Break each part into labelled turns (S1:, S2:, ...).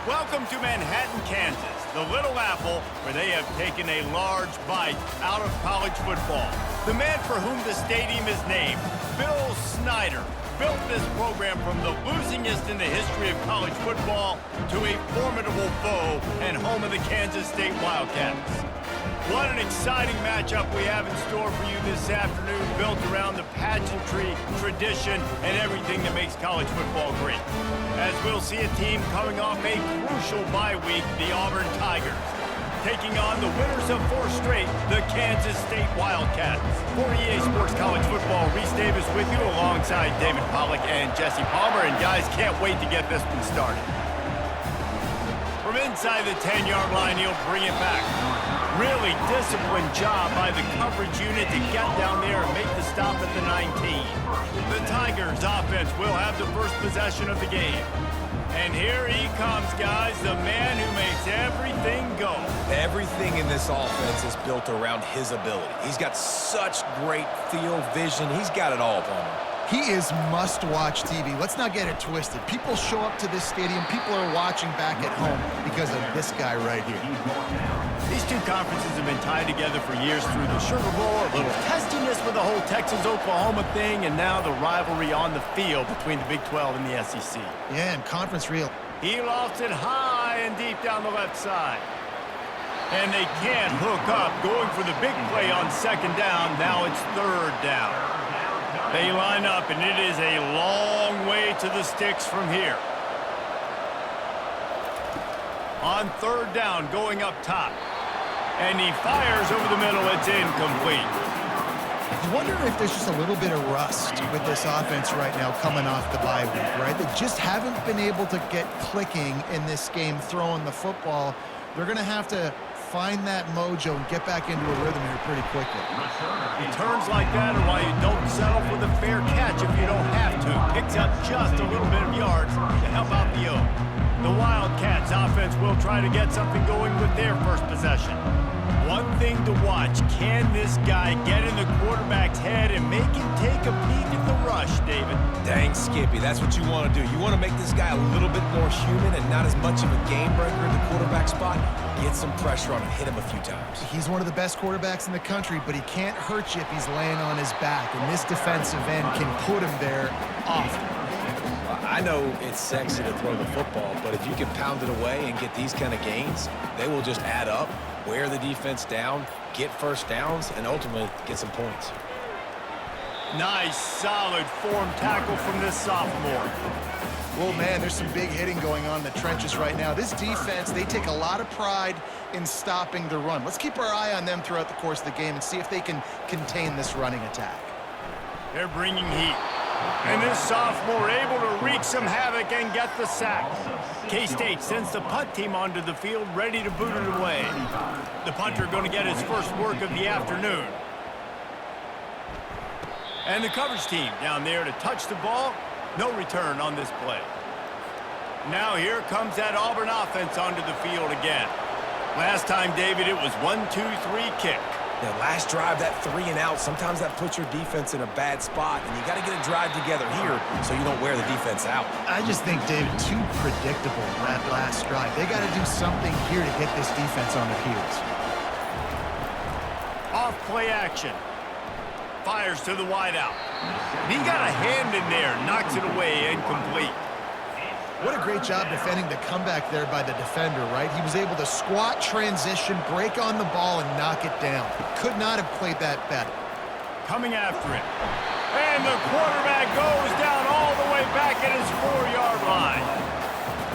S1: Welcome to Manhattan, Kansas, the Little Apple, where they have taken a large bite out of college football. The man for whom the stadium is named, Bill Snyder, built this program from the losingest in the history of college football to a formidable foe and home of the Kansas State Wildcats. What an exciting matchup we have in store for you this afternoon, built around the pageantry, tradition, and everything that makes college football great. As we'll see a team coming off a crucial bye week, the Auburn Tigers, taking on the winners of 4 straight, the Kansas State Wildcats. For EA Sports College Football, Reese Davis with you alongside David Pollack and Jesse Palmer. And guys, can't wait to get this one started. From inside the 10-yard line, he'll bring it back. Really disciplined job by the coverage unit to get down there and make the stop at the 19. The Tigers offense will have the first possession of the game. And here he comes, guys, the man who makes everything go.
S2: Everything in this offense is built around his ability. He's got such great field vision. He's got it all, Palmer.
S3: He is must-watch TV. Let's not get it twisted. People show up to this stadium. People are watching back at home because of this guy right here.
S1: These two conferences have been tied together for years through the Sugar Bowl, a little testiness with the whole Texas-Oklahoma thing, and now the rivalry on the field between the Big 12 and the SEC.
S3: Yeah, and conference real.
S1: He lofts it high and deep down the left side. And they can't hook up, going for the big play on second down. Now it's third down. They line up, and it is a long way to the sticks from here. On third down, going up top. And he fires over the middle. It's incomplete.
S3: I wonder if there's just a little bit of rust with this offense right now coming off the bye week, right? They just haven't been able to get clicking in this game throwing the football. They're going to have to find that mojo and get back into a rhythm here pretty quickly.
S1: Returns like that are why you don't settle for the fair catch if you don't have to. Picks up just a little bit of yards to help out the O. The Wildcats offense will try to get something going with their first possession. One thing to watch, can this guy get in the quarterback's head and make him take a peek at the rush, David?
S2: Dang, Skippy, that's what you want to do. You want to make this guy a little bit more human and not as much of a game breaker in the quarterback spot. Get some pressure on him, hit him a few times.
S3: He's one of the best quarterbacks in the country, but he can't hurt you if he's laying on his back, and this defensive end can put him there often.
S2: I know it's sexy to throw the football, but if you can pound it away and get these kind of gains, they will just add up, wear the defense down, get first downs, and ultimately get some points.
S1: Nice, solid form tackle from this sophomore.
S3: Well, man, there's some big hitting going on in the trenches right now. This defense, they take a lot of pride in stopping the run. Let's keep our eye on them throughout the course of the game and see if they can contain this running attack.
S1: They're bringing heat. And this sophomore able to wreak some havoc and get the sack. K-State sends the punt team onto the field, ready to boot it away. The punter going to get his first work of the afternoon. And the coverage team down there to touch the ball. No return on this play. Now here comes that Auburn offense onto the field again. Last time, David, it was 1-2-3 kick.
S2: That last drive, that 3 and out, sometimes that puts your defense in a bad spot, and you got to get a drive together here so you don't wear the defense out.
S3: I just think, David, too predictable that last drive. They got to do something here to get this defense on their heels.
S1: Off play action. Fires to the wideout. He got a hand in there, knocks it away, incomplete.
S3: What a great job defending the comeback there by the defender, right? He was able to squat, transition, break on the ball, and knock it down. Could not have played that better.
S1: Coming after it. And the quarterback goes down all the way back at his 4-yard line.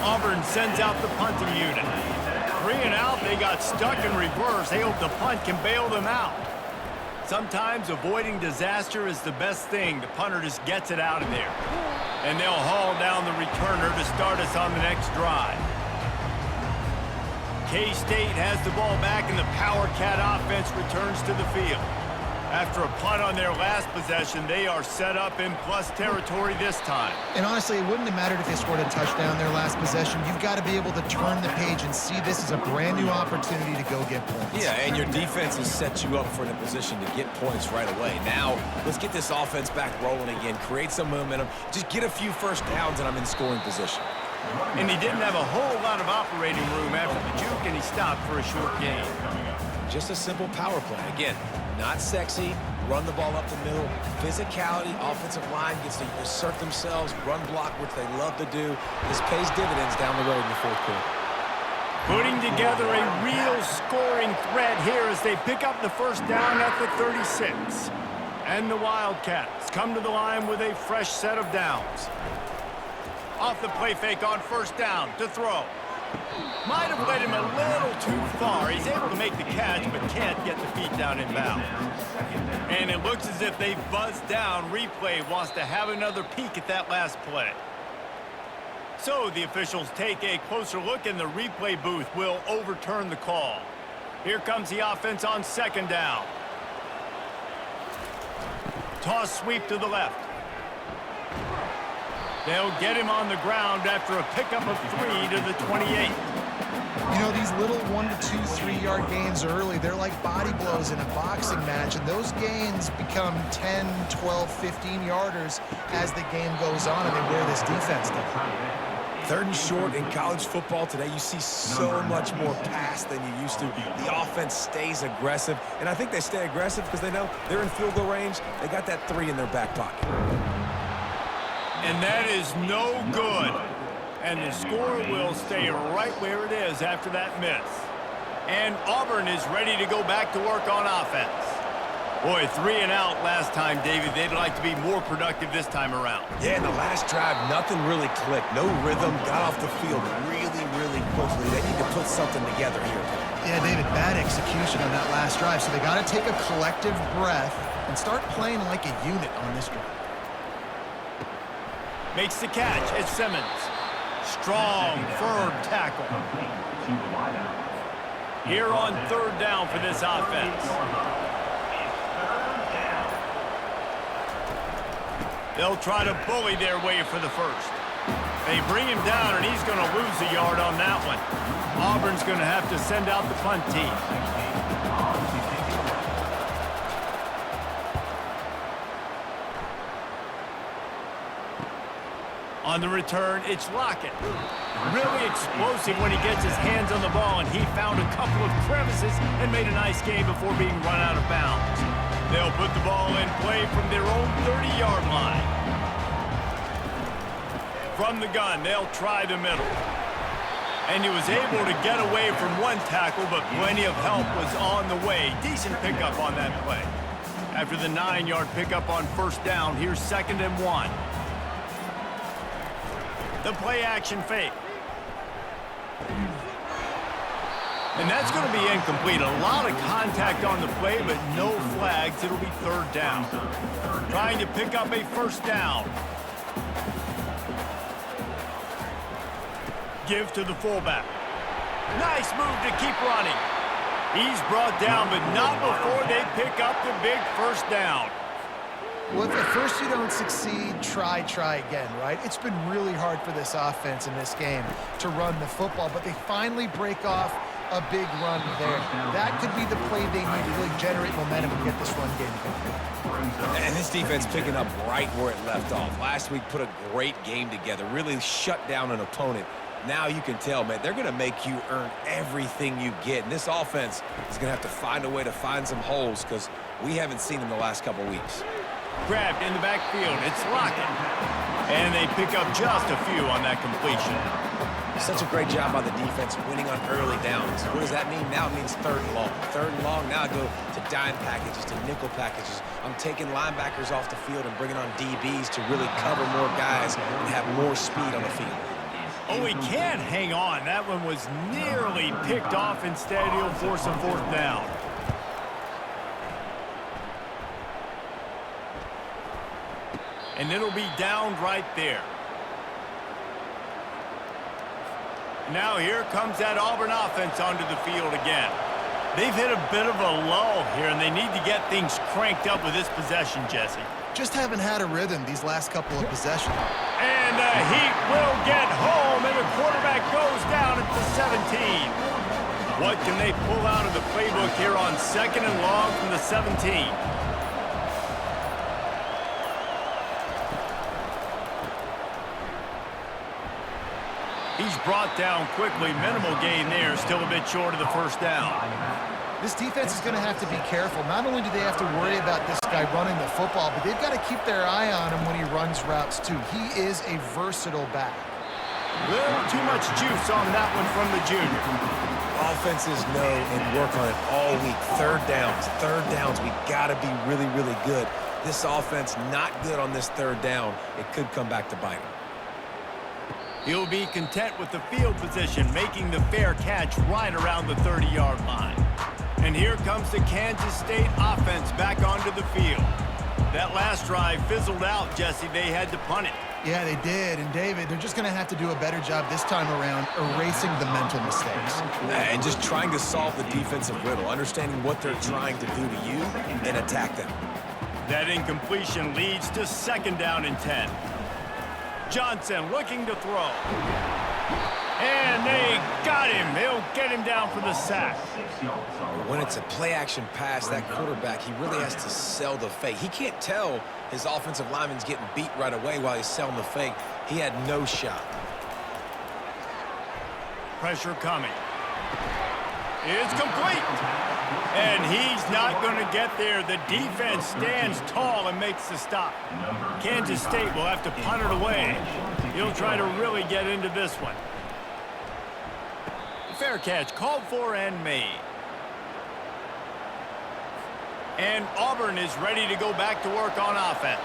S1: Auburn sends out the punting unit. 3 and out, they got stuck in reverse. They hope the punt can bail them out. Sometimes avoiding disaster is the best thing. The punter just gets it out of there. And they'll haul down the returner to start us on the next drive. K-State has the ball back, and the Power Cat offense returns to the field. After a punt on their last possession, they are set up in plus territory this time.
S3: And honestly, it wouldn't have mattered if they scored a touchdown their last possession. You've got to be able to turn the page and see this as a brand new opportunity to go get points.
S2: Yeah, and your defense has set you up for the position to get points right away. Now, let's get this offense back rolling again, create some momentum, just get a few first downs, and I'm in scoring position.
S1: And he didn't have a whole lot of operating room after the juke, and he stopped for a short gain.
S2: Just a simple power play. Again, not sexy, run the ball up the middle. Physicality, offensive line gets to assert themselves, run block, which they love to do. This pays dividends down the road in the fourth quarter.
S1: Putting together a real scoring threat here as they pick up the first down at the 36. And the Wildcats come to the line with a fresh set of downs. Off the play fake on first down to throw. Might have led him a little too far. He's able to make the catch, but can't get the feet down in bounds. And it looks as if they've buzzed down. Replay wants to have another peek at that last play. So the officials take a closer look, and the replay booth will overturn the call. Here comes the offense on second down. Toss sweep to the left. They'll get him on the ground after a pickup of 3 to the 28.
S3: You know, these little 1 to 2, 3-yard gains early, they're like body blows in a boxing match, and those gains become 10, 12, 15-yarders as the game goes on, and they wear this defense down.
S2: Third and short in college football today, you see so much more pass than you used to. The offense stays aggressive, and I think they stay aggressive because they know they're in field goal range. They got that 3 in their back pocket.
S1: And that is no good. And the score will stay right where it is after that miss. And Auburn is ready to go back to work on offense. Boy, 3 and out last time, David. They'd like to be more productive this time around.
S2: Yeah, in the last drive, nothing really clicked. No rhythm, got off the field really, really quickly. They need to put something together here.
S3: Yeah, David, bad execution on that last drive, so they got to take a collective breath and start playing like a unit on this drive.
S1: Makes the catch. It's Simmons. Strong, firm tackle. Here on third down for this offense. They'll try to bully their way for the first. They bring him down, and he's going to lose a yard on that one. Auburn's going to have to send out the punt team. On the return, it's Lockett. Really explosive when he gets his hands on the ball, and he found a couple of crevices and made a nice game before being run out of bounds. They'll put the ball in play from their own 30-yard line. From the gun, they'll try the middle. And he was able to get away from one tackle, but plenty of help was on the way. Decent pickup on that play. After the 9-yard pickup on first down, here's 2nd and 1. The play action fake. And that's going to be incomplete. A lot of contact on the play, but no flags. It'll be third down. Trying to pick up a first down. Give to the fullback. Nice move to keep running. He's brought down, but not before they pick up the big first down.
S3: Well, if at first you don't succeed, try again, right? It's been really hard for this offense in this game to run the football, but they finally break off a big run there. That could be the play they need to really generate momentum and get this run game going.
S2: And this defense picking up right where it left off. Last week put a great game together, really shut down an opponent. Now you can tell, man, they're going to make you earn everything you get. And this offense is going to have to find a way to find some holes because we haven't seen them the last couple weeks.
S1: Grabbed in the backfield. It's Lockett. And they pick up just a few on that completion.
S2: Such a great job by the defense winning on early downs. What does that mean? Now it means 3rd and long. 3rd and long, now I go to dime packages, to nickel packages. I'm taking linebackers off the field and bringing on DBs to really cover more guys and have more speed on the field.
S1: Oh, he can't hang on. That one was nearly picked off. Instead, he'll force a 4th down. And it'll be down right there. Now here comes that Auburn offense onto the field again. They've hit a bit of a lull here, and they need to get things cranked up with this possession, Jesse.
S3: Just haven't had a rhythm these last couple of possessions.
S1: And the Heat will get home, and the quarterback goes down at the 17. What can they pull out of the playbook here on 2nd and long from the 17? brought down quickly. Minimal gain there, still a bit short of the first down.
S3: This defense is going to have to be careful. Not only do they have to worry about this guy running the football, but they've got to keep their eye on him when he runs routes too. He is a versatile back.
S1: Little too much juice on that one from the junior.
S2: Offenses know and work on it all week. Third downs. We got to be really, really good. This offense not good on this third down. It could come back to bite him.
S1: He'll be content with the field position, making the fair catch right around the 30-yard line. And here comes the Kansas State offense back onto the field. That last drive fizzled out, Jesse. They had to punt it.
S3: Yeah, they did. And, David, they're just going to have to do a better job this time around erasing the mental mistakes.
S2: And just trying to solve the defensive riddle, understanding what they're trying to do to you and attack them.
S1: That incompletion leads to 2nd down and 10. Johnson looking to throw. And they got him. They'll get him down for the sack.
S2: When it's a play-action pass, that quarterback, he really has to sell the fake. He can't tell his offensive lineman's getting beat right away while he's selling the fake. He had no shot.
S1: Pressure coming. It's complete. And he's not going to get there. The defense stands tall and makes the stop. Kansas State will have to punt it away. He'll try to really get into this one. Fair catch called for and made. And Auburn is ready to go back to work on offense.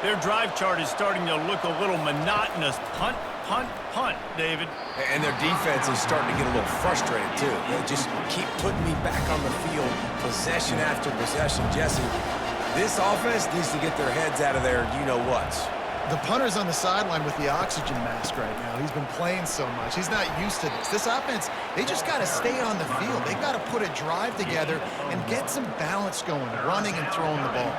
S1: Their drive chart is starting to look a little monotonous. Punt, punt, punt, David.
S2: And their defense is starting to get a little frustrated, too. They just keep putting me back on the field, possession after possession. Jesse, this offense needs to get their heads out of their you-know-whats.
S3: The punter's on the sideline with the oxygen mask right now. He's been playing so much. He's not used to this. This offense, they just got to stay on the field. They got to put a drive together and get some balance going, running and throwing the ball.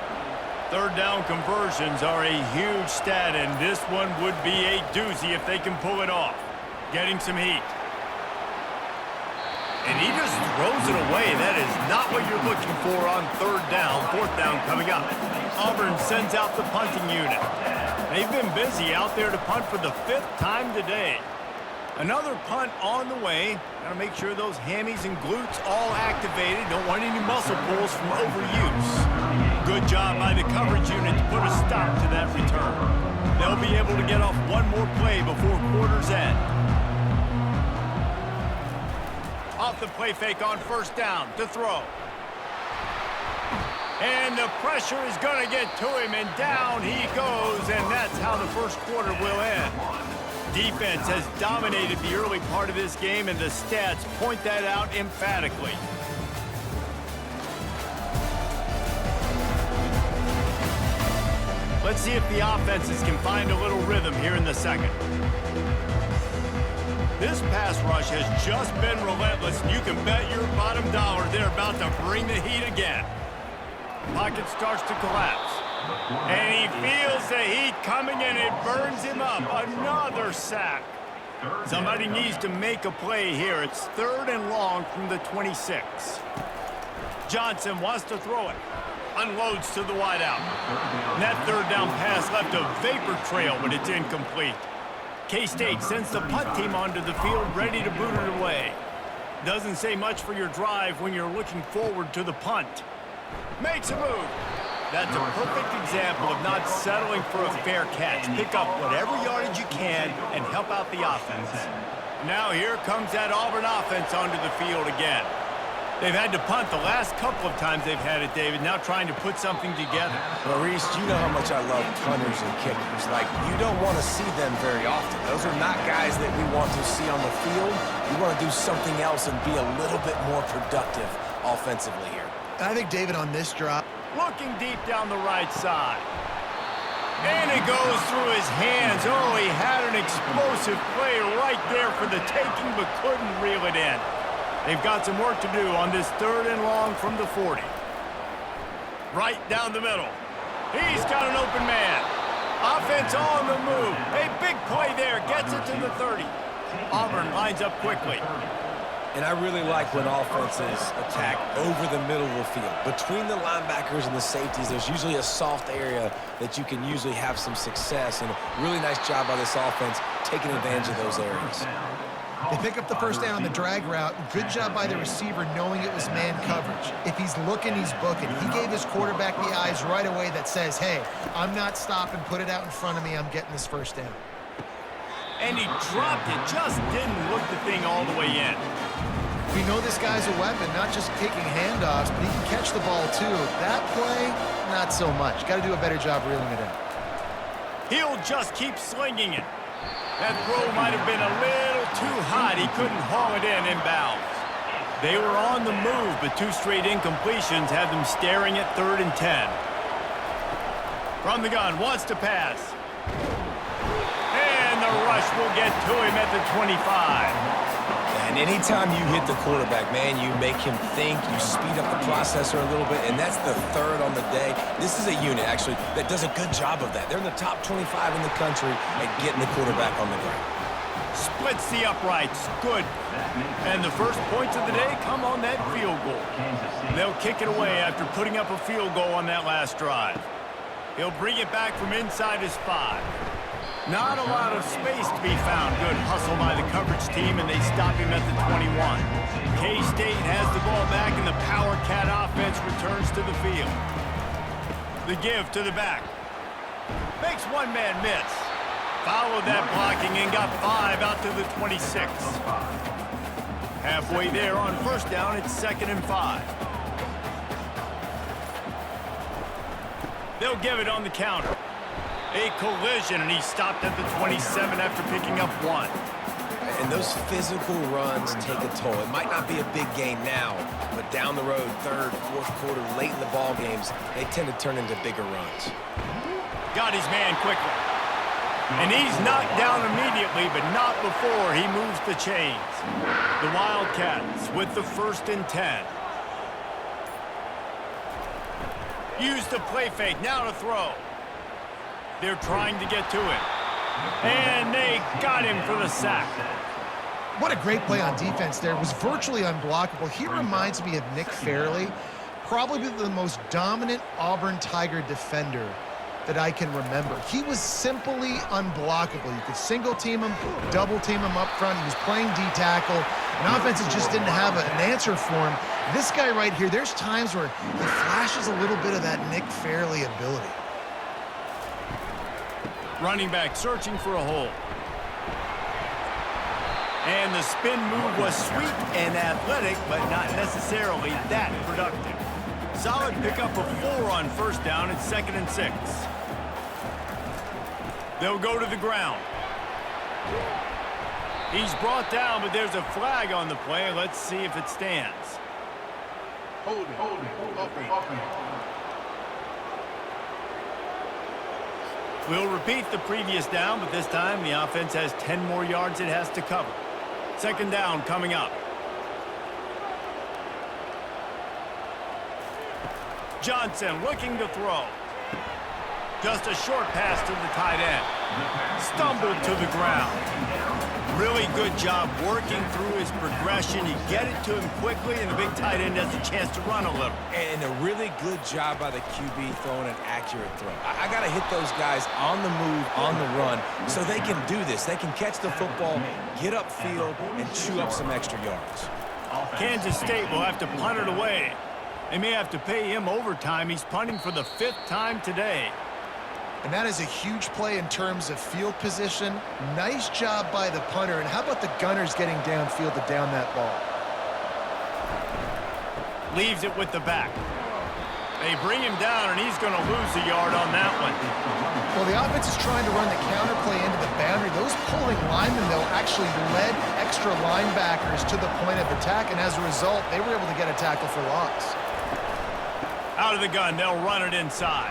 S1: 3rd down conversions are a huge stat, and this one would be a doozy if they can pull it off. Getting some heat. And he just throws it away. That is not what you're looking for on 3rd down. 4th down coming up. Auburn sends out the punting unit. They've been busy out there to punt for the 5th time today. Another punt on the way. Got to make sure those hammies and glutes all activated. Don't want any muscle pulls from overuse. Good job by the coverage unit to put a stop to that return. They'll be able to get off one more play before quarter's end. Off the play fake on 1st down to throw. And the pressure is going to get to him, and down he goes, and that's how the 1st quarter will end. Defense has dominated the early part of this game, and the stats point that out emphatically. Let's see if the offenses can find a little rhythm here in the 2nd. This pass rush has just been relentless, and you can bet your bottom dollar they're about to bring the heat again. Pocket starts to collapse. And he feels the heat coming, and it burns him up. Another sack. Somebody needs to make a play here. It's 3rd and long from the 26. Johnson wants to throw it. Unloads to the wideout. And that 3rd down pass left a vapor trail, but it's incomplete. K-State sends the punt team onto the field, ready to boot it away. Doesn't say much for your drive when you're looking forward to the punt. Makes a move. That's a perfect example of not settling for a fair catch. Pick up whatever yardage you can and help out the offense. Now here comes that Auburn offense onto the field again. They've had to punt the last couple of times they've had it, David, now trying to put something together.
S2: Maurice, you know how much I love punters and kickers. Like, you don't want to see them very often. Those are not guys that we want to see on the field. We want to do something else and be a little bit more productive offensively here.
S3: I think David on this drop.
S1: Looking deep down the right side. And it goes through his hands. Oh, he had an explosive play right there for the taking, but couldn't reel it in. They've got some work to do on this 3rd and long from the 40. Right down the middle. He's got an open man. Offense on the move. A big play there. Gets it to the 30. Auburn lines up quickly.
S2: And I really like when offenses attack over the middle of the field. Between the linebackers and the safeties, there's usually a soft area that you can usually have some success. And a really nice job by this offense taking advantage of those areas.
S3: They pick up the first down on the drag route. Good job by the receiver knowing it was man coverage. If he's looking, he's booking. He gave his quarterback the eyes right away that says, hey, I'm not stopping. Put it out in front of me. I'm getting this first down.
S1: And he dropped it. Just didn't look the thing all the way in.
S3: We know this guy's a weapon, not just taking handoffs, but he can catch the ball too. That play, not so much. Got to do a better job reeling it in.
S1: He'll just keep slinging it. That throw might have been a little too hot. He couldn't haul it in inbounds. They were on the move, but 2 straight incompletions had them staring at 3rd and 10. From the gun, wants to pass. And the rush will get to him at the 25.
S2: And anytime you hit the quarterback, man, you make him think, you speed up the processor a little bit, and that's the 3rd on the day. This is a unit, actually, that does a good job of that. They're in the top 25 in the country at getting the quarterback on the ground.
S1: Splits the uprights. Good. And the first points of the day come on that field goal. They'll kick it away after putting up a field goal on that last drive. He'll bring it back from inside his 5. Not a lot of space to be found. Good hustle by the coverage team, and they stop him at the 21. K-State has the ball back, and the Power Cat offense returns to the field. The give to the back. Makes one man miss. Followed that blocking and got 5 out to the 26. Halfway there on first down, it's 2nd and 5. They'll give it on the counter. A collision, and he stopped at the 27 after picking up 1.
S2: And those physical runs take a toll. It might not be a big gain now, but down the road, 3rd, 4th quarter, late in the ball games, they tend to turn into bigger runs.
S1: Got his man quickly. And he's knocked down immediately, but not before he moves the chains. The Wildcats with the 1st and 10. Use the play fake, now to throw. They're trying to get to it. And they got him for the sack.
S3: What a great play on defense there. It was virtually unblockable. He reminds me of Nick Fairley, probably the most dominant Auburn Tiger defender that I can remember. He was simply unblockable. You could single team him, double team him up front. He was playing D-tackle, and offenses just didn't have an answer for him. This guy right here, there's times where he flashes a little bit of that Nick Fairley ability.
S1: Running back searching for a hole. And the spin move was sweet and athletic, but not necessarily that productive. Solid pickup of 4 on first down. It's 2nd and 6. They'll go to the ground. He's brought down, but there's a flag on the play. Let's see if it stands.
S4: Hold it.
S1: We'll repeat the previous down, but this time the offense has 10 more yards it has to cover. 2nd down coming up. Johnson looking to throw. Just a short pass to the tight end. Stumbled to the ground. Really good job working through his progression. You get it to him quickly, and the big tight end has a chance to run a little.
S2: And a really good job by the QB throwing an accurate throw. I got to hit those guys on the move, on the run, so they can do this. They can catch the football, get upfield, and chew up some extra yards.
S1: Kansas State will have to punt it away. They may have to pay him overtime. He's punting for the 5th time today.
S3: And that is a huge play in terms of field position. Nice job by the punter. And how about the Gunners getting downfield to down that ball?
S1: Leaves it with the back. They bring him down, and he's going to lose a yard on that one.
S3: Well, the offense is trying to run the counter play into the boundary. Those pulling linemen, though, actually led extra linebackers to the point of attack, and as a result, they were able to get a tackle for loss.
S1: Out of the gun, they'll run it inside.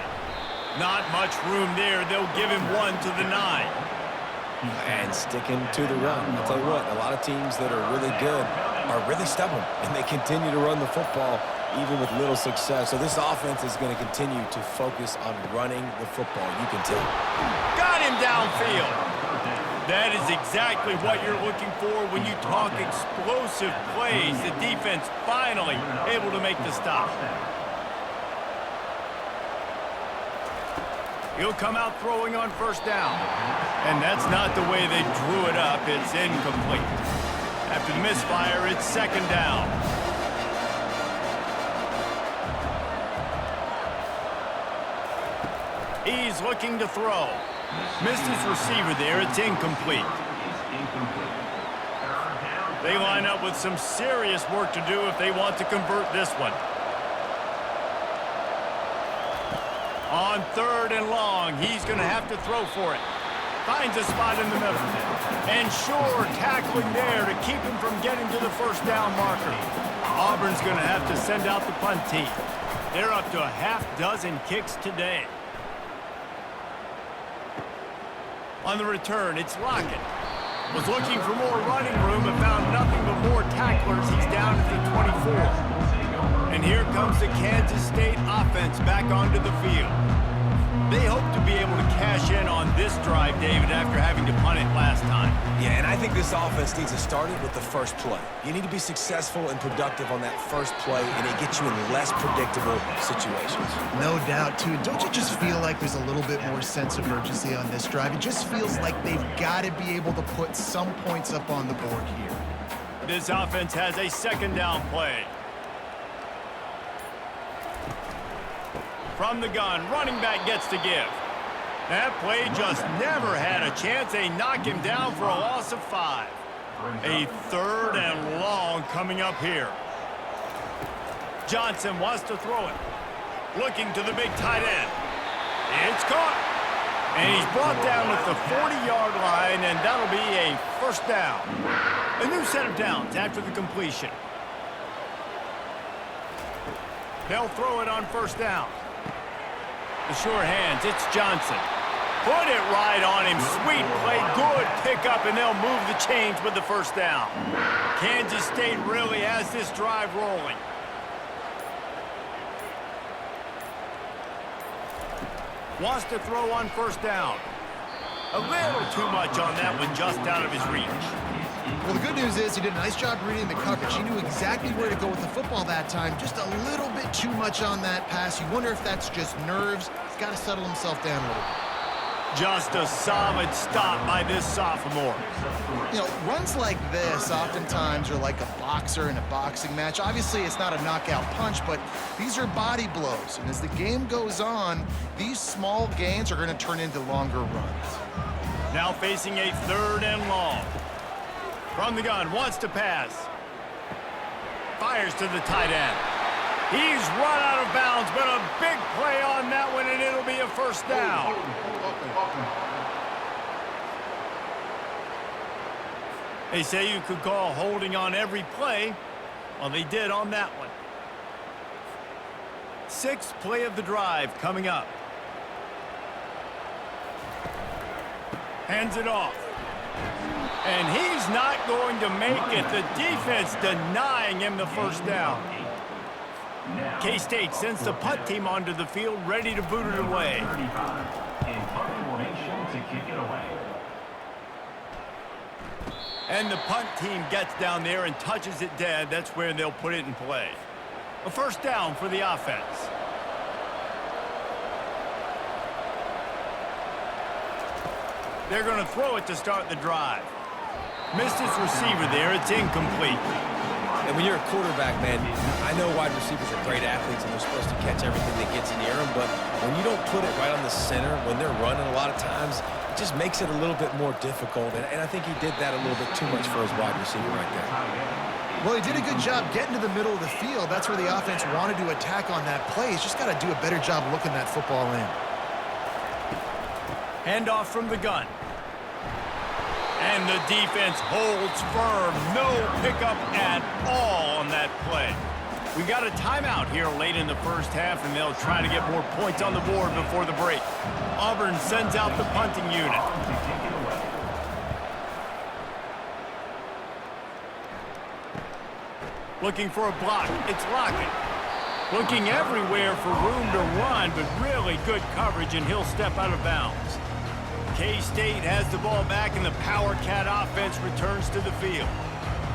S1: Not much room there. They'll give him 1 to the 9.
S2: And sticking to the run. I'll tell you what, a lot of teams that are really good are really stubborn, and they continue to run the football even with little success. So this offense is going to continue to focus on running the football. You can tell.
S1: Got him downfield. That is exactly what you're looking for when you talk explosive plays. The defense finally able to make the stop. He'll come out throwing on first down. And that's not the way they drew it up. It's incomplete. After the misfire, it's second down. He's looking to throw. Missed his receiver there. It's incomplete. They line up with some serious work to do if they want to convert this one. On third and long, he's going to have to throw for it. Finds a spot in the middle. And sure, tackling there to keep him from getting to the first down marker. Auburn's going to have to send out the punt team. They're up to a half dozen kicks today. On the return, it's Lockett. Was looking for more running room and found nothing but more tacklers. He's down at the 24. And here comes the Kansas State offense back onto the field. They hope to be able to cash in on this drive, David, after having to punt it last time.
S2: Yeah, and I think this offense needs to start it with the first play. You need to be successful and productive on that first play, and it gets you in less predictable situations.
S3: No doubt, too. Don't you just feel like there's a little bit more sense of urgency on this drive? It just feels like they've got to be able to put some points up on the board here.
S1: This offense has a second down play. From the gun, running back gets to give. That play just never had a chance. They knock him down for a loss of 5. A third and long coming up here. Johnson wants to throw it. Looking to the big tight end. It's caught. And he's brought down at the 40-yard line, and that'll be a first down. A new set of downs after the completion. They'll throw it on first down. The sure hands, it's Johnson. Put it right on him. Sweet play, good pickup, and they'll move the chains with the first down. Kansas State really has this drive rolling. Wants to throw on first down. A little too much on that one, just out of his reach.
S3: Well, the good news is he did a nice job reading the coverage. He knew exactly where to go with the football that time. Just a little bit too much on that pass. You wonder if that's just nerves. He's got to settle himself down a little bit.
S1: Just a solid stop by this sophomore.
S3: You know, runs like this oftentimes are like a boxer in a boxing match. Obviously, it's not a knockout punch, but these are body blows. And as the game goes on, these small gains are going to turn into longer runs.
S1: Now facing a third and long. From the gun, wants to pass. Fires to the tight end. He's run out of bounds, but a big play on that one, and it'll be a first down. They say you could call holding on every play. Well, they did on that one. Sixth play of the drive coming up. Hands it off. And he's not going to make it. The defense denying him the first down. K-State sends the punt team onto the field, ready to boot it away. And the punt team gets down there and touches it dead. That's where they'll put it in play. A first down for the offense. They're going to throw it to start the drive. Missed his receiver there. It's incomplete.
S2: And when you're a quarterback, man, I know wide receivers are great athletes and they're supposed to catch everything that gets near them, but when you don't put it right on the center, when they're running a lot of times, it just makes it a little bit more difficult. And I think he did that a little bit too much for his wide receiver right there.
S3: Well, he did a good job getting to the middle of the field. That's where the offense wanted to attack on that play. He's just got to do a better job looking that football in.
S1: Handoff from the gun. And the defense holds firm. No pickup at all on that play. We got a timeout here late in the first half, and they'll try to get more points on the board before the break. Auburn sends out the punting unit. Looking for a block. It's Lockett. Looking everywhere for room to run, but really good coverage, and he'll step out of bounds. K-State has the ball back, and the Power Cat offense returns to the field.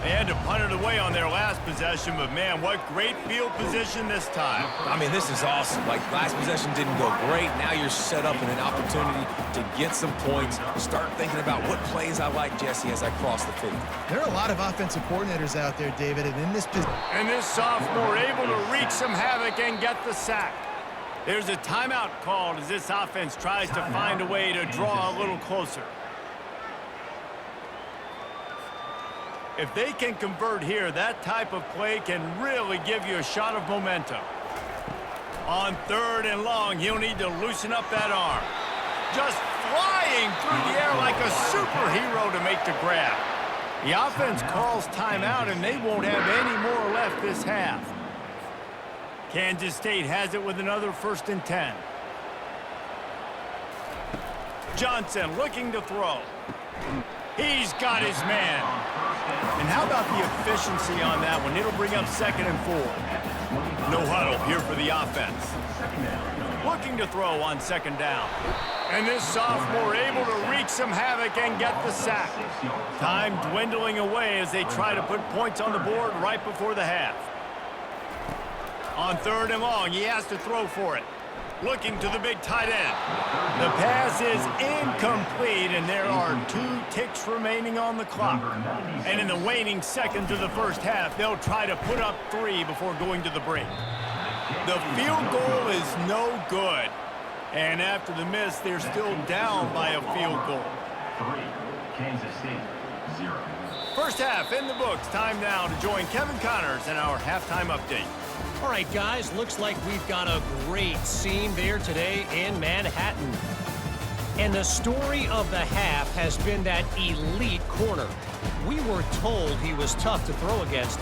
S1: They had to punt it away on their last possession, but, man, what great field position this time.
S2: I mean, this is awesome. Like, last possession didn't go great. Now you're set up in an opportunity to get some points. Start thinking about what plays I like, Jesse, as I cross the 50.
S3: There are a lot of offensive coordinators out there, David, and in this position.
S1: And this sophomore able to wreak some havoc and get the sack. There's a timeout called as this offense tries to find a way to draw a little closer. If they can convert here, that type of play can really give you a shot of momentum. On 3rd and long, he'll need to loosen up that arm. Just flying through the air like a superhero to make the grab. The offense calls timeout, and they won't have any more left this half. Kansas State has it with another 1st and 10. Johnson looking to throw. He's got his man. And how about the efficiency on that one? It'll bring up 2nd and 4. No huddle here for the offense. Looking to throw on 2nd down. And this sophomore able to wreak some havoc and get the sack. Time dwindling away as they try to put points on the board right before the half. On 3rd and long, he has to throw for it. Looking to the big tight end. The pass is incomplete, and there are 2 ticks remaining on the clock. And in the waning seconds of the first half, they'll try to put up 3 before going to the break. The field goal is no good. And after the miss, they're still down by a field goal.
S5: 3, Kansas State, 0.
S1: First half in the books. Time now to join Kevin Connors in our halftime update.
S6: All right, guys, looks like we've got a great scene there today in Manhattan. And the story of the half has been that elite corner. We were told he was tough to throw against.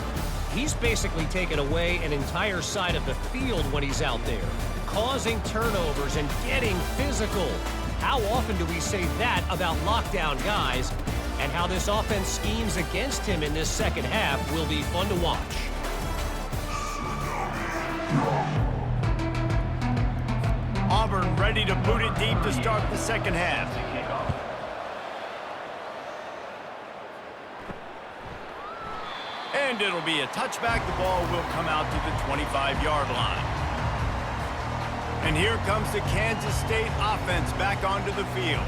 S6: He's basically taken away an entire side of the field when he's out there, causing turnovers and getting physical. How often do we say that about lockdown guys? And how this offense schemes against him in this second half will be fun to watch.
S1: Auburn ready to boot it deep to start the second half. And it'll be a touchback. The ball will come out to the 25-yard line. And here comes the Kansas State offense back onto the field.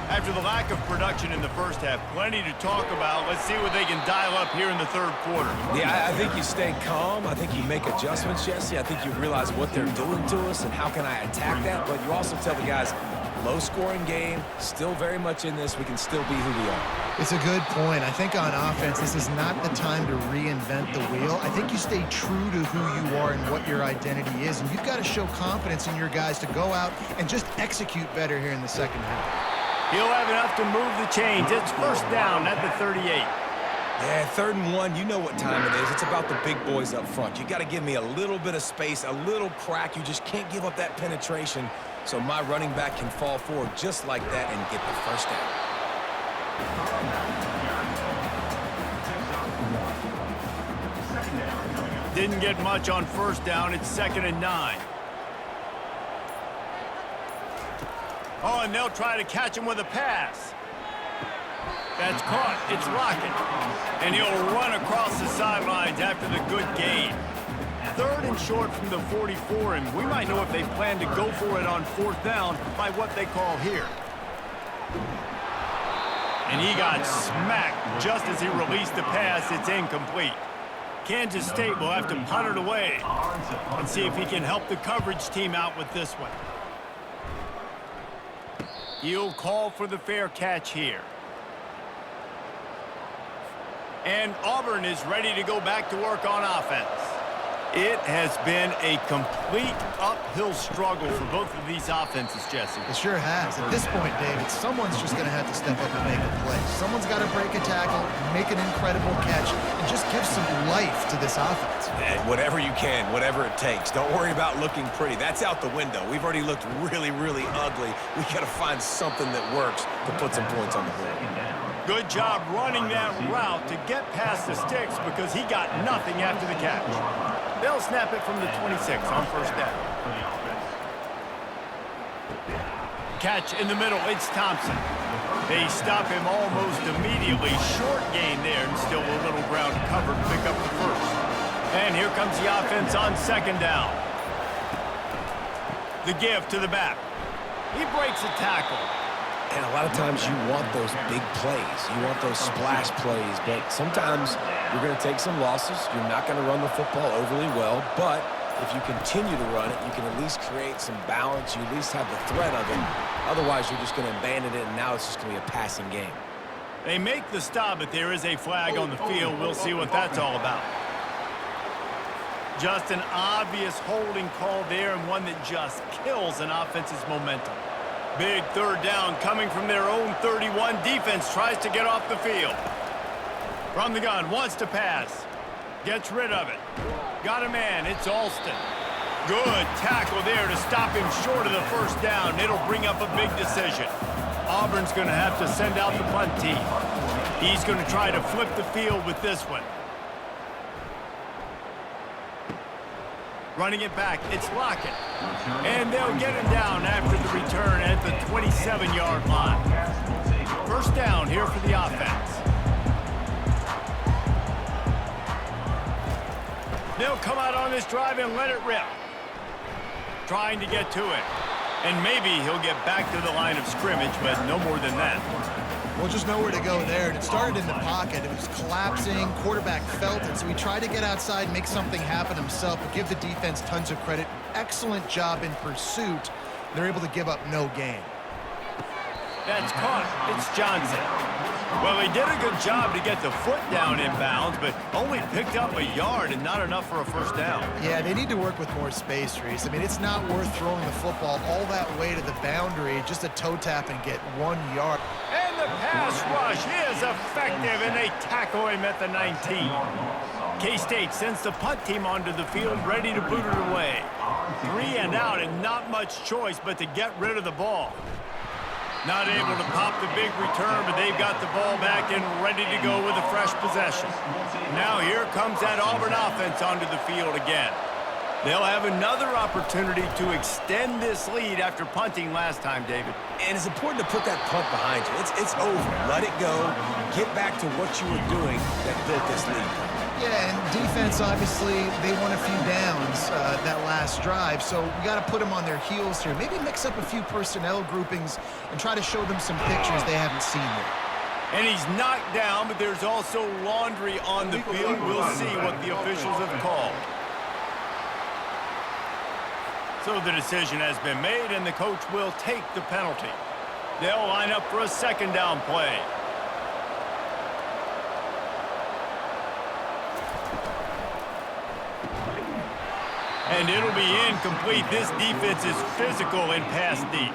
S1: After the lack of production in the first half, plenty to talk about. Let's see what they can dial up here in the 3rd quarter.
S2: Yeah, I think you stay calm. I think you make adjustments, Jesse. I think you realize what they're doing to us and how can I attack that. But you also tell the guys, low-scoring game, still very much in this. We can still be who we are.
S3: It's a good point. I think on offense, this is not the time to reinvent the wheel. I think you stay true to who you are and what your identity is. And you've got to show confidence in your guys to go out and just execute better here in the second half.
S1: He'll have enough to move the chains. It's 1st down at the 38.
S2: Yeah, 3rd and 1, you know what time it is. It's about the big boys up front. You got to give me a little bit of space, a little crack. You just can't give up that penetration so my running back can fall forward just like that and get the 1st down.
S1: Didn't get much on 1st down. It's 2nd and 9. Oh, and they'll try to catch him with a pass. That's caught. It's Lockett. And he'll run across the sidelines after the good gain. 3rd and short from the 44, and we might know if they plan to go for it on 4th down by what they call here. And he got smacked just as he released the pass. It's incomplete. Kansas State will have to punt it away and see if he can help the coverage team out with this one. He'll call for the fair catch here. And Auburn is ready to go back to work on offense. It has been a complete uphill struggle for both of these offenses, Jesse.
S3: It sure has. At this point, David, someone's just going to have to step up and make a play. Someone's got to break a tackle, make an incredible catch, and just give some life to this offense.
S2: Whatever you can, whatever it takes. Don't worry about looking pretty. That's out the window. We've already looked really, really ugly. We got to find something that works to put some points on the board.
S1: Good job running that route to get past the sticks because he got nothing after the catch. They'll snap it from the 26 on 1st down. catch in the middle. It's Thompson. They stop him almost immediately. Short gain there, and still a little ground covered to pick up the first. And here comes the offense on second down. The give to the back. He breaks a tackle.
S2: And a lot of times you want those big plays. You want those splash plays. But sometimes you're going to take some losses. You're not going to run the football overly well. But if you continue to run it, you can at least create some balance. You at least have the threat of it. Otherwise, you're just going to abandon it, and now it's just going to be a passing game.
S1: They make the stop, but there is a flag on the field. We'll see what that's all about. Just an obvious holding call there, and one that just kills an offense's momentum. Big third down coming from their own 31. Defense tries to get off the field. From the gun, wants to pass. Gets rid of it. Got a man, it's Alston. Good tackle there to stop him short of the first down. It'll bring up a big decision. Auburn's going to have to send out the punt team. He's going to try to flip the field with this one. Running it back, it's Lockett. And they'll get him down after the return at the 27-yard line. First down here for the offense. They'll come out on this drive and let it rip. Trying to get to it. And maybe he'll get back to the line of scrimmage, but no more than that.
S3: Well, just nowhere to go there. And it started in the pocket. It was collapsing. Quarterback felt it, so he tried to get outside and make something happen himself. But give the defense tons of credit. Excellent job in pursuit. They're able to give up no gain.
S1: That's caught. It's Johnson. Well, he did a good job to get the foot down in bounds, but only picked up a yard and not enough for a first down.
S3: Yeah, they need to work with more space, Reese. I mean, it's not worth throwing the football all that way to the boundary, just a toe tap and get 1 yard.
S1: And the pass rush is effective, and they tackle him at the 19. K-State sends the punt team onto the field, ready to boot it away. 3 and out, and not much choice but to get rid of the ball. Not able to pop the big return, but they've got the ball back and ready to go with a fresh possession. Now here comes that Auburn offense onto the field again. They'll have another opportunity to extend this lead after punting last time, David.
S2: And it's important to put that punt behind you. It's over. Let it go. Get back to what you were doing that built this lead.
S3: Yeah, and defense, obviously, they won a few downs that last drive, so we got to put them on their heels here. Maybe mix up a few personnel groupings and try to show them some pictures they haven't seen yet.
S1: And he's knocked down, but there's also laundry on the field. We'll see what the officials have called. So the decision has been made, and the coach will take the penalty. They'll line up for a second down play. And it'll be incomplete. This defense is physical and pass deep.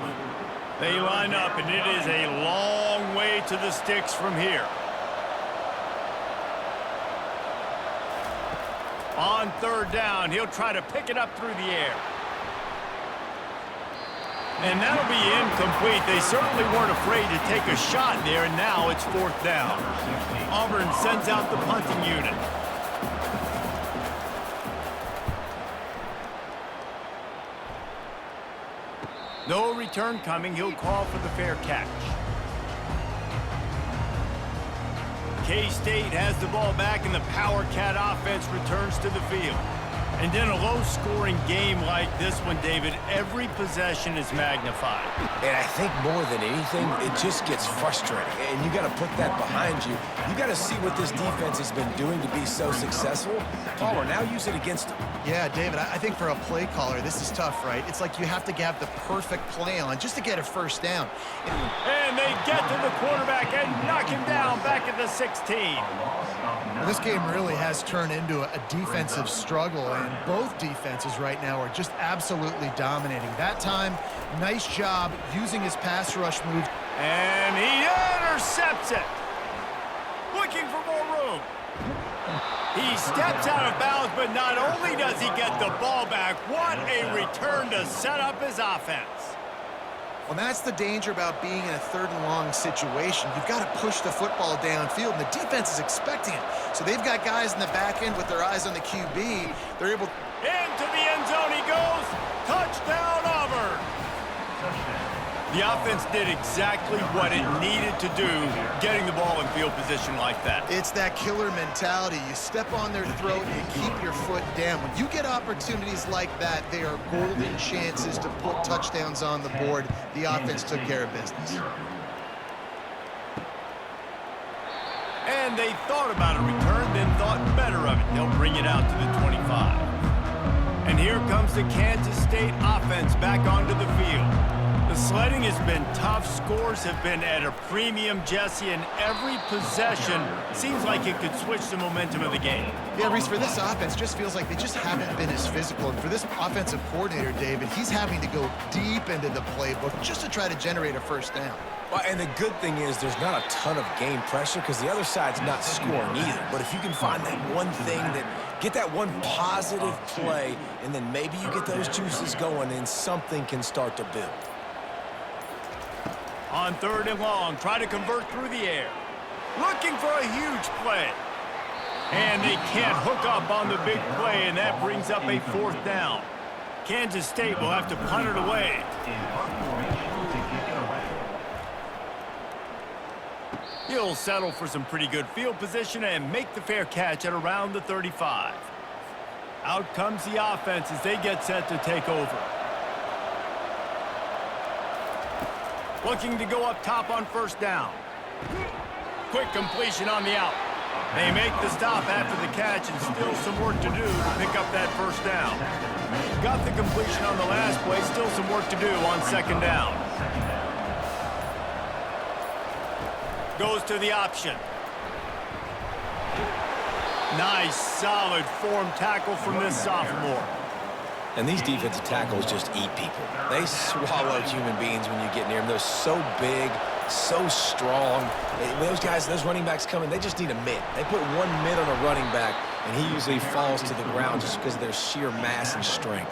S1: They line up, and it is a long way to the sticks from here. On third down, he'll try to pick it up through the air. And that'll be incomplete. They certainly weren't afraid to take a shot there, and now it's fourth down. Auburn sends out the punting unit. No return coming. He'll call for the fair catch. K-State has the ball back, and the Power Cat offense returns to the field. And in a low-scoring game like this one, David, every possession is magnified.
S2: And I think more than anything, it just gets frustrating. And you got to put that behind you. You got to see what this defense has been doing to be so successful. Palmer, now use it against them.
S3: Yeah, David, I think for a play caller, this is tough, right? It's like you have to have the perfect play on just to get a first down.
S1: And they get to the quarterback and knock him down back at the 16.
S3: Well, this game really has turned into a defensive struggle, and both defenses right now are just absolutely dominating. That time, nice job using his pass rush move.
S1: And he intercepts it. Looking for more room. He steps out of bounds, but not only does he get the ball back, what a return to set up his offense.
S3: Well, that's the danger about being in a third and long situation. You've got to push the football downfield, and the defense is expecting it. So they've got guys in the back end with their eyes on the QB. They're able...
S1: Into the end zone he goes. Touchdown, Auburn. The offense did exactly what it needed to do, getting the ball in field position like that.
S3: It's that killer mentality. You step on their throat and you keep your foot down. When you get opportunities like that, they are golden chances to put touchdowns on the board. The offense took care of business.
S1: And they thought about a return, then thought better of it. They'll bring it out to the 25. And here comes the Kansas State offense back onto the field. The sledding has been tough. Scores have been at a premium, Jesse, and every possession seems like it could switch the momentum of the game.
S3: Yeah, Reese, for this offense, just feels like they just haven't been as physical. And for this offensive coordinator, David, he's having to go deep into the playbook just to try to generate a first down.
S2: Well, and the good thing is there's not a ton of game pressure because the other side's not scoring either. But if you can find that one thing get that one positive play, and then maybe you get those juices going, and something can start to build.
S1: On 3rd and long, try to convert through the air. Looking for a huge play. And they can't hook up on the big play, and that brings up a 4th down. Kansas State will have to punt it away. He'll settle for some pretty good field position and make the fair catch at around the 35. Out comes the offense as they get set to take over. Looking to go up top on 1st down. Quick completion on the out. They make the stop after the catch and still some work to do to pick up that 1st down. Got the completion on the last play, still some work to do on 2nd down. Goes to the option. Nice, solid form tackle from this sophomore.
S2: And these defensive tackles just eat people. They swallow human beings when you get near them. They're so big, so strong. When those guys, those running backs come in, they just need a mid. They put one mid on a running back, and he usually falls to the ground just because of their sheer mass and strength.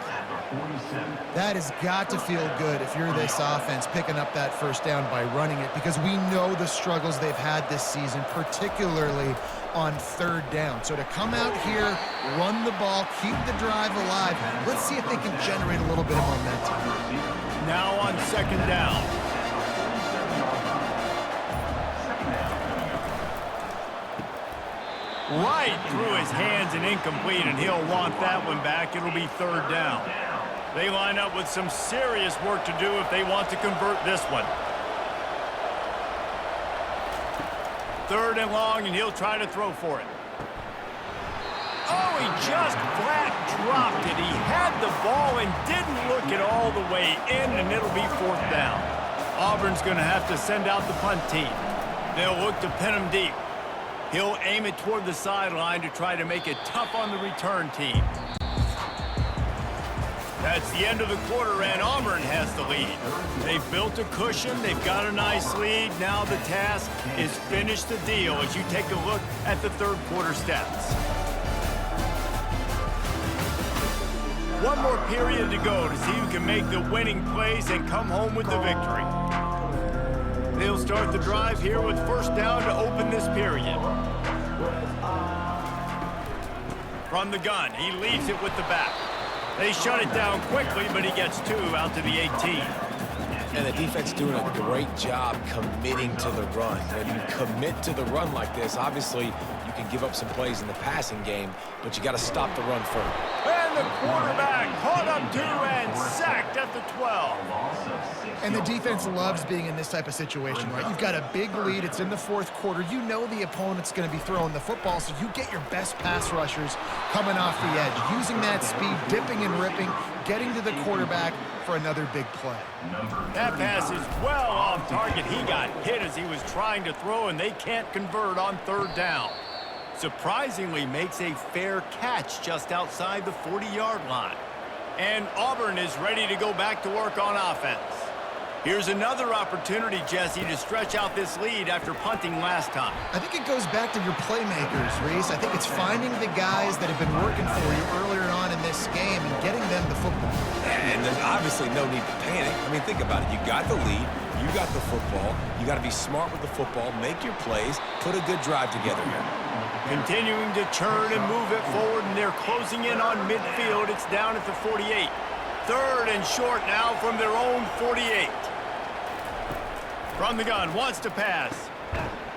S3: That has got to feel good if you're this offense picking up that 1st down by running it, because we know the struggles they've had this season, particularly on 3rd down. So to come out here, run the ball, keep the drive alive, let's see if they can generate a little bit of momentum.
S1: Now on 2nd down. Right through his hands and incomplete, and he'll want that one back. It'll be 3rd down. They line up with some serious work to do if they want to convert this one. 3rd and long, and he'll try to throw for it. Oh, he just flat dropped it. He had the ball and didn't look it all the way in, and it'll be 4th down. Auburn's going to have to send out the punt team. They'll look to pin him deep. He'll aim it toward the sideline to try to make it tough on the return team. That's the end of the quarter, and Auburn has the lead. They've built a cushion. They've got a nice lead. Now the task is finish the deal as you take a look at the 3rd quarter stats. One more period to go to see who can make the winning plays and come home with the victory. They'll start the drive here with 1st down to open this period. From the gun, he leaves it with the back. They shut it down quickly, but he gets 2 out to the 18.
S2: And the defense doing a great job committing to the run. When you commit to the run like this, obviously you can give up some plays in the passing game, but you got to stop the run first.
S1: And the quarterback caught up 2 and sacked at the 12.
S3: And the defense loves being in this type of situation, right? You've got a big lead. It's in the 4th quarter. You know the opponent's going to be throwing the football, so you get your best pass rushers coming off the edge, using that speed, dipping and ripping, getting to the quarterback for another big play.
S1: That pass is well off target. He got hit as he was trying to throw, and they can't convert on 3rd down. Surprisingly makes a fair catch just outside the 40-yard line. And Auburn is ready to go back to work on offense. Here's another opportunity, Jesse, to stretch out this lead after punting last time.
S3: I think it goes back to your playmakers, Reese. I think it's finding the guys that have been working for you earlier on in this game and getting them the football.
S2: And there's obviously no need to panic. I mean, think about it. You got the lead. You got the football. You got to be smart with the football, make your plays, put a good drive together here.
S1: Continuing to churn and move it forward, and they're closing in on midfield. It's down at the 48. 3rd and short now from their own 48. From the gun, wants to pass.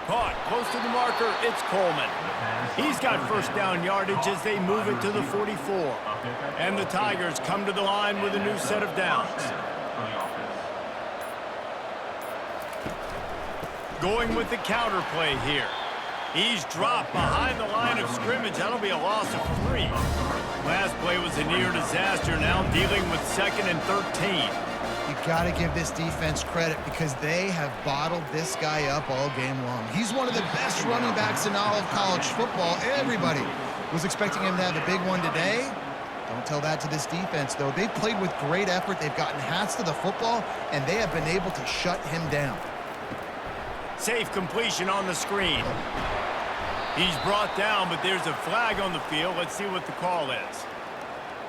S1: Caught, close to the marker, it's Coleman. He's got first down yardage as they move it to the 44. And the Tigers come to the line with a new set of downs. Going with the counter play here. He's dropped behind the line of scrimmage. That'll be a loss of 3. Last play was a near disaster, now dealing with 2nd and 13.
S3: You got to give this defense credit because they have bottled this guy up all game long. He's one of the best running backs in all of college football. Everybody was expecting him to have a big one today. Don't tell that to this defense, though. They've played with great effort. They've gotten hats to the football, and they have been able to shut him down.
S1: Safe completion on the screen. He's brought down, but there's a flag on the field. Let's see what the call is.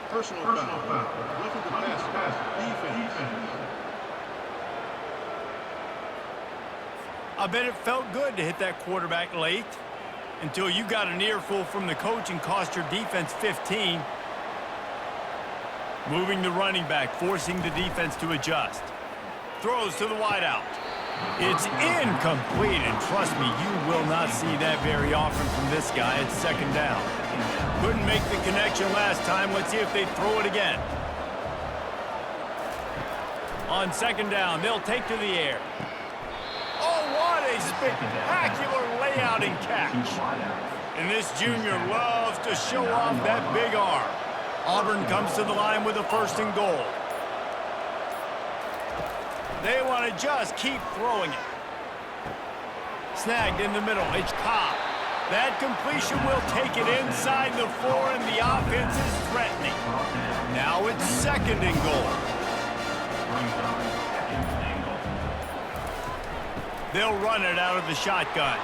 S4: Personal foul. Roughing the pass. Defense.
S1: I bet it felt good to hit that quarterback late until you got an earful from the coach and cost your defense 15. Moving the running back, forcing the defense to adjust. Throws to the wideout. It's incomplete, and trust me, you will not see that very often from this guy. It's 2nd down. Couldn't make the connection last time. Let's see if they throw it again. On 2nd down, they'll take to the air. Oh, what a spectacular layout and catch. And this junior loves to show off that big arm. Auburn comes to the line with a 1st and goal. They want to just keep throwing it. Snagged in the middle. It's Cobb. That completion will take it inside the 4, and the offense is threatening. Now it's 2nd and goal. They'll run it out of the shotgun.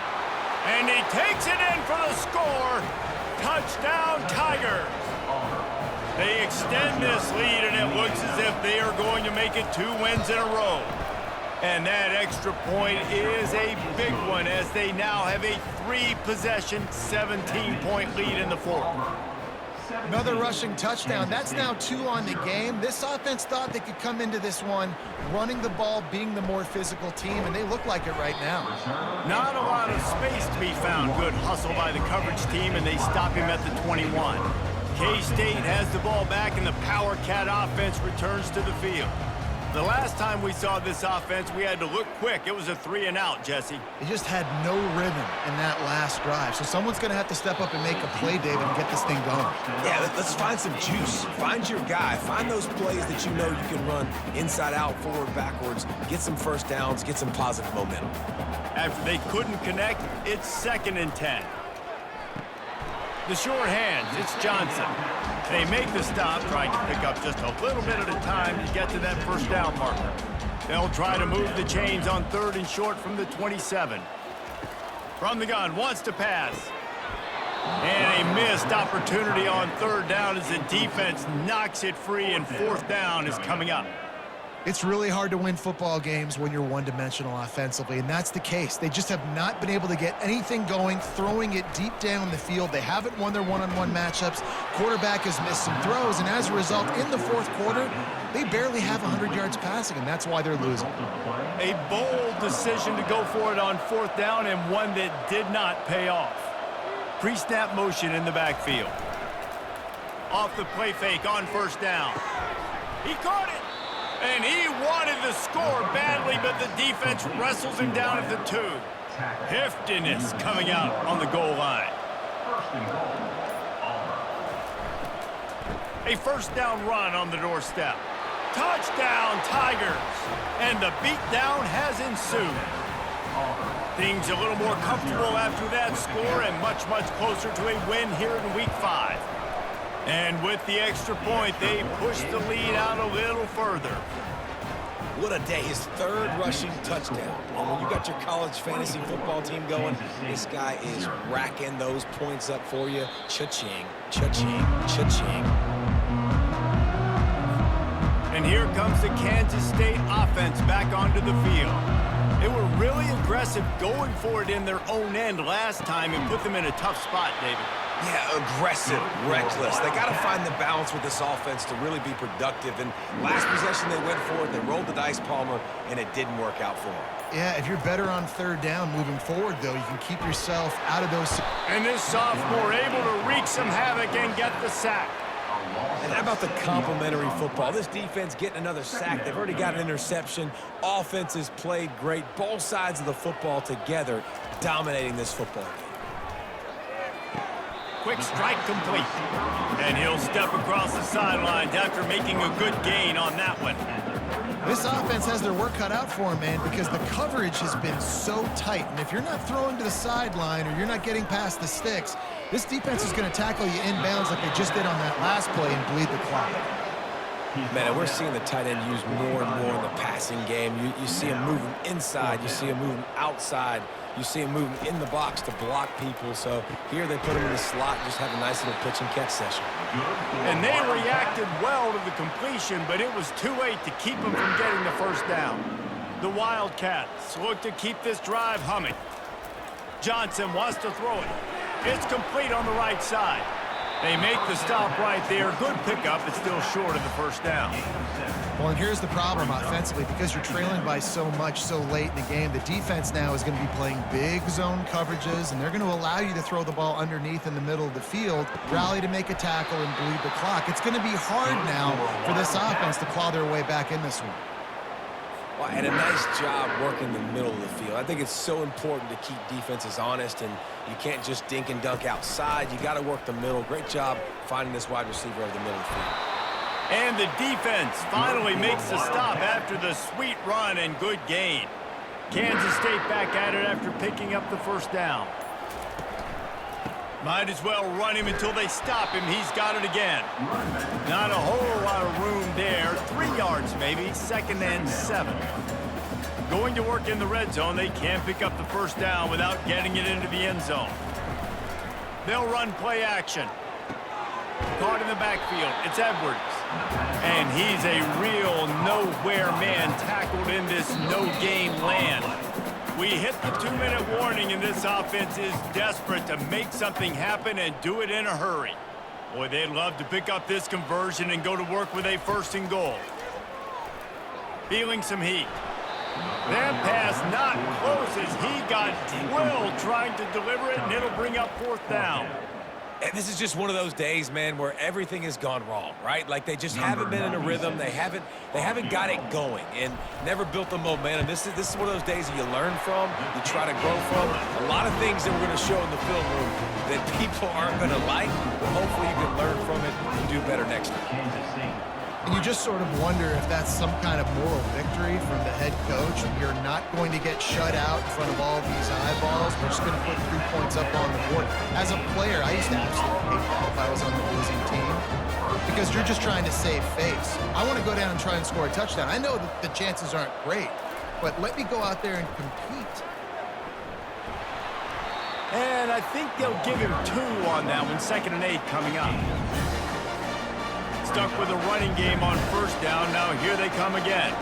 S1: And he takes it in for the score. Touchdown, Tigers. They extend this lead, and it looks as if they are going to make it 2 wins in a row. And that extra point is a big one as they now have a 3-possession, 17-point lead in the 4th.
S3: Another rushing touchdown. That's now 2 on the game. This offense thought they could come into this one running the ball, being the more physical team, and they look like it right now.
S1: Not a lot of space to be found. Good hustle by the coverage team, and they stop him at the 21. K-State has the ball back, and the Power Cat offense returns to the field. The last time we saw this offense, we had to look quick. It was a 3-and-out, Jesse.
S3: They just had no rhythm in that last drive. So someone's going to have to step up and make a play, David, and get this thing going.
S2: Yeah, let's find some juice. Find your guy. Find those plays that you know you can run inside out, forward, backwards. Get some first downs. Get some positive momentum.
S1: After they couldn't connect, it's 2nd and 10. The short hands, it's Johnson. They make the stop, trying to pick up just a little bit at a time to get to that 1st down marker. They'll try to move the chains on 3rd and short from the 27. From the gun, wants to pass. And a missed opportunity on 3rd down as the defense knocks it free, and 4th down is coming up.
S3: It's really hard to win football games when you're one-dimensional offensively, and that's the case. They just have not been able to get anything going, throwing it deep down the field. They haven't won their one-on-one matchups. Quarterback has missed some throws, and as a result, in the 4th quarter, they barely have 100 yards passing, and that's why they're losing.
S1: A bold decision to go for it on 4th down, and one that did not pay off. Pre-snap motion in the backfield. Off the play fake on 1st down. He caught it. And he wanted the score badly, but the defense wrestles him down at the 2. Heftiness coming out on the goal line. A 1st down run on the doorstep. Touchdown, Tigers. And the beatdown has ensued. Things a little more comfortable after that score and much, much closer to a win here in Week 5. And with the extra point, they push the lead out a little further.
S2: What a day. His 3rd rushing touchdown. And when you got your college fantasy football team going, this guy is racking those points up for you. Cha-ching, cha-ching, cha-ching.
S1: And here comes the Kansas State offense back onto the field. They were really aggressive going for it in their own end last time and put them in a tough spot, David.
S2: Yeah, aggressive, reckless. They got to find the balance with this offense to really be productive. And last possession they went for it, they rolled the dice, Palmer, and it didn't work out for them.
S3: Yeah, if you're better on third down moving forward, though, you can keep yourself out of those.
S1: And this sophomore able to wreak some havoc and get the sack.
S2: And how about the complimentary football? This defense getting another sack. They've already got an interception. Offense has played great. Both sides of the football together dominating this football game.
S1: Quick strike complete. And he'll step across the sidelines after making a good gain on that one.
S3: This offense has their work cut out for them, man, because the coverage has been so tight. And if you're not throwing to the sideline or you're not getting past the sticks, this defense is going to tackle you inbounds like they just did on that last play and bleed the clock.
S2: Man, we're seeing the tight end used more and more in the passing game. You see him moving inside. You see him moving outside. You see him moving in the box to block people. So here they put him in the slot and just have a nice little pitch and catch session.
S1: And they reacted well to the completion, but it was too late to keep them from getting the first down. The Wildcats look to keep this drive humming. Johnson wants to throw it. It's complete on the right side. They make the stop right there. Good pickup, but still short of the first down.
S3: Well, and here's the problem offensively. Because you're trailing by so much so late in the game, the defense now is going to be playing big zone coverages, and they're going to allow you to throw the ball underneath in the middle of the field, rally to make a tackle, and bleed the clock. It's going to be hard now for this offense to claw their way back in this one.
S2: Well, and a nice job working the middle of the field. I think it's so important to keep defenses honest, and you can't just dink and dunk outside. You got to work the middle. Great job finding this wide receiver over the middle of the field.
S1: And the defense finally makes the stop after the sweet run and good gain. Kansas State back at it after picking up the first down. Might as well run him until they stop him. He's got it again. Not a whole lot of room there. 3 yards maybe, 2nd and 7. Going to work in the red zone. They can't pick up the first down without getting it into the end zone. They'll run play action. Caught in the backfield. It's Edwards. And he's a real nowhere man tackled in this no-game land. We hit the 2-minute warning, and this offense is desperate to make something happen and do it in a hurry. Boy, they'd love to pick up this conversion and go to work with a 1st and goal. Feeling some heat. That pass not close as he got drilled trying to deliver it, and it'll bring up 4th down.
S2: And this is just one of those days, man, where everything has gone wrong, right? Like they just haven't been in a rhythm. They haven't got it going and never built the momentum. This is one of those days that you learn from, you try to grow from. A lot of things that we're going to show in the film room that people aren't going to like, but hopefully you can learn from it and do better next time.
S3: And you just sort of wonder if that's some kind of moral victory from the head coach. You're not going to get shut out in front of all these eyeballs. We're just going to put 3 points up on the board. As a player, I used to absolutely hate that if I was on the losing team, because you're just trying to save face. I want to go down and try and score a touchdown. I know that the chances aren't great, but let me go out there and compete.
S1: And I think they'll give him 2 on that one. 2nd and 8 coming up. Stuck with a running game on 1st down. Now here they come again.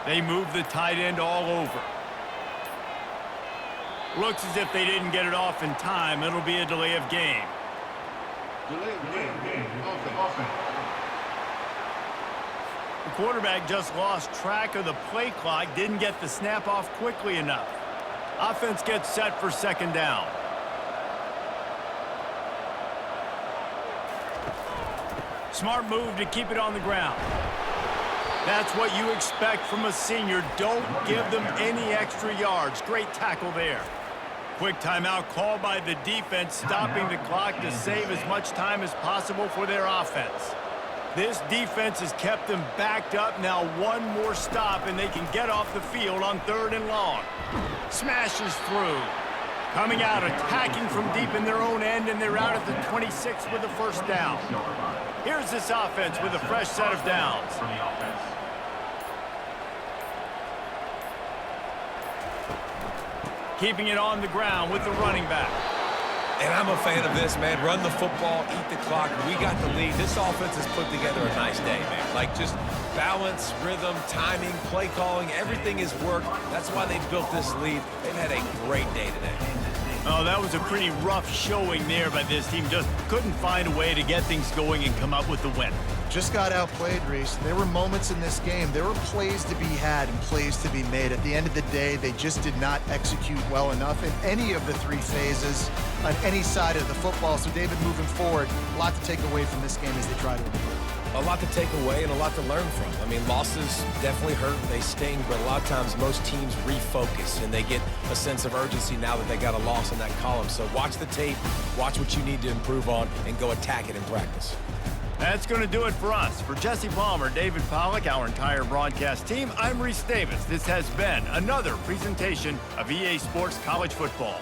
S1: They move the tight end all over. Looks as if they didn't get it off in time. It'll be a delay of game.
S4: Delay of game. Offense.
S1: The quarterback just lost track of the play clock. Didn't get the snap off quickly enough. Offense gets set for 2nd down. Smart move to keep it on the ground. That's what you expect from a senior. Don't give them any extra yards. Great tackle there. Quick timeout called by the defense, stopping the clock to save as much time as possible for their offense. This defense has kept them backed up. Now 1 more stop, and they can get off the field on 3rd and long. Smashes through. Coming out, attacking from deep in their own end, and they're out at the 26 with the 1st down. Here's this offense with a fresh set of downs. Keeping it on the ground with the running back.
S2: And I'm a fan of this, man. Run the football, eat the clock. We got the lead. This offense has put together a nice day, man. Like just balance, rhythm, timing, play calling, everything has worked. That's why they've built this lead. They've had a great day today.
S1: Oh, that was a pretty rough showing there by this team. Just couldn't find a way to get things going and come up with the win.
S3: Just got outplayed, Reese. There were moments in this game. There were plays to be had and plays to be made. At the end of the day, they just did not execute well enough in any of the three phases on any side of the football. So, David, moving forward, a lot to take away from this game as they try to improve.
S2: A lot to take away and a lot to learn from. I mean, losses definitely hurt and they sting, but a lot of times most teams refocus and they get a sense of urgency now that they got a loss in that column. So watch the tape, watch what you need to improve on, and go attack it in practice.
S1: That's going to do it for us. For Jesse Palmer, David Pollack, our entire broadcast team, I'm Reese Davis. This has been another presentation of EA Sports College Football.